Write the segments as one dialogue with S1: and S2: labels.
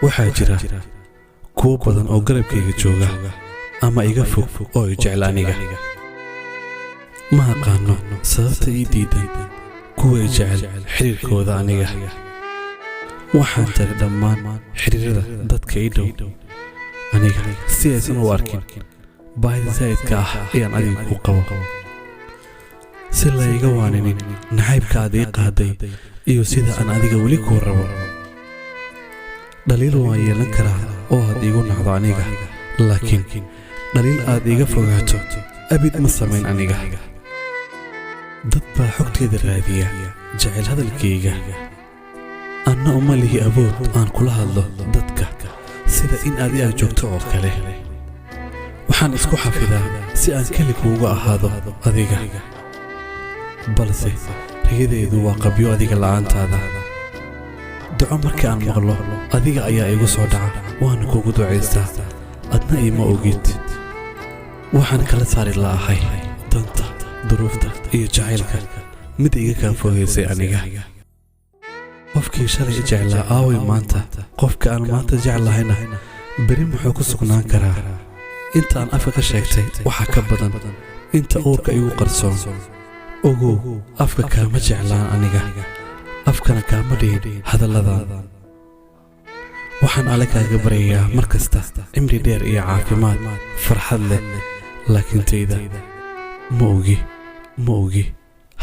S1: waxaa jira kuwo badan oo garabkayga jooga ama iga fog oo i jecel aniga. ma aqaano sababta ii diidan kuwa i jecel xiriirkooda aniga. waxaan tagay dhammaan xiriirada dadka ii dhow aniga si aysan u arkin baahida zaa'idka ah ayaan adiga ku qabo, si la iga waaninin nacaybka aad ii qaaday iyo sida aan adiga weli kuu rabo. dhaliil waan yeelan karaa oo aad iigu nacdo aniga, laakiin dhaliil aad iiga fogaato abid ma samayn aniga. dad baa xogteeda raadiya jecel hadalkayga, anna uma lihi awood aan kula hadlo dadka sida in aad ii joogto oo kale. waxaan isku xafidaa si aan keli kuuga ahaado adiga, balse riyadeedu waa qabyo adiga la'aantaada. duco markii aan maqlo adiga ayaa igu soo dhaca, waana kuugu ducaystaa, adna iima ogid. waxaan kala saari la'ahay danta, duruufta iyo jacaylka mid iga kaa fogaysay aniga. qofkii shalay jeclaa aaway maanta, qofka aan maanta jeclahayna beri muxuu ku sugnaan karaa? inta aan afka ka sheegtay waxaa ka badan inta uurka igu qarsoon. ogow, afka kaama jeclaan aniga, afkana kaama dhihin hadalladan. waxaan alle kaaga baryayaa mar kasta cimri dheer iyo caafimaad farxad leh, laakiin tayda ma ogi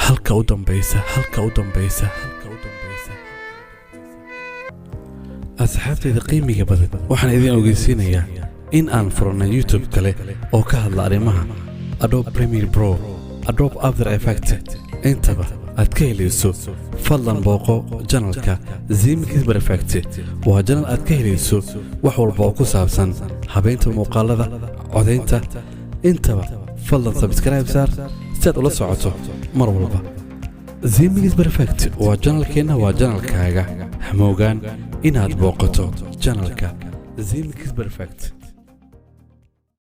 S1: halka u dambaysa. asxaabtayda qiimiga badan, waxaan idin ogeysiinayaa in aan furnay YouTube kale oo ka hadla arrimaha Adobe Premiere Pro, Adobe After Effects. intaba aad ka helayso fadlan booqo channelka Zimix Perfect. waa channel aad ka helayso wax walba oo ku saabsan habeynta muuqaalada, codeynta, intaba fadlan subscribe saar si aad ula socoto mar walba. Zimix Perfect waa channelkeena, waa channelkaaga. hamoogaan inaad booqato channelka Zimix Perfect.